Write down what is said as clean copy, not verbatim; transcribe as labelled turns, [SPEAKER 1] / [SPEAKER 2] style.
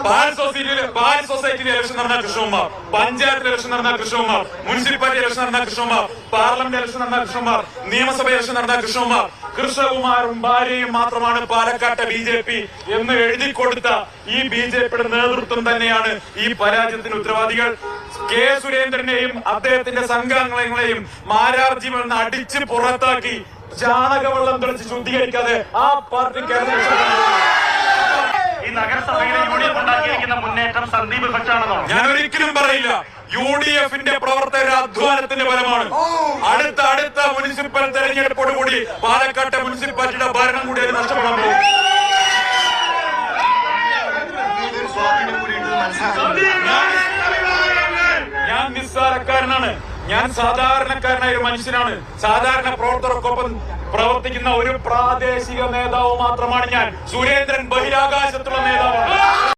[SPEAKER 1] Bar സൊസൈറ്റിയിലെ election നടന്ന Krishnakumar, panchayat election നടന്ന Krishnakumar, municipality election നടന്ന കൃഷ്ണകുമാർ, പാർലമെന്റ് ഇലക്ഷൻ നടന്ന കൃഷ്ണകുമാർ, നിയമസഭ ഇലക്ഷൻ നടന്ന കൃഷ്ണകുമാറും ഭാര്യയും മാത്രമാണ് പാലക്കാട്ടെ BJP എന്ന് എഴുതി കൊടുത്ത ഈ BJPയുടെ നേതൃത്വം തന്നെയാണ് ഈ പരാജയത്തിന് ഉത്തരവാദികൾ. കെ സുരേന്ദ്രനെയും അദ്ദേഹത്തിന്റെ സംഘാംഗങ്ങളെയും മാരാർജി നിന്ന് അടിച്ച് പുറത്താക്കി ചാണകവെള്ളം തെളിച്ച് ശുദ്ധീകരിക്കാതെ ആ പാർട്ടി
[SPEAKER 2] ഈ നഗരസഭയിലെ UDF ഉണ്ടാക്കിയിരിക്കുന്ന മുന്നേറ്റം സന്ദീപ് പക്ഷാണെന്നോ?
[SPEAKER 1] ഞാൻ ഒരിക്കലും പറയില്ല. UDFന്റെ പ്രവർത്തകരുടെ അധ്വാനത്തിന്റെ ഫലമാണ്. അടുത്ത മുനിസിപ്പൽ തെരഞ്ഞെടുപ്പോടുകൂടി പാലക്കാട്ടെ മുനിസിപ്പാലിറ്റിയുടെ ഭരണം കൂടി അത് നഷ്ടപ്പെടാൻ പോകും. ഞാൻ നിസ്സാരക്കാരനാണ്. ഞാൻ സാധാരണക്കാരനായ ഒരു മനുഷ്യനാണ്. സാധാരണ പ്രവർത്തകർക്കൊപ്പം പ്രവർത്തിക്കുന്ന ഒരു പ്രാദേശിക നേതാവ് മാത്രമാണ് ഞാൻ. സുരേന്ദ്രൻ ബഹിരാകാശത്തുള്ള നേതാവാണ്.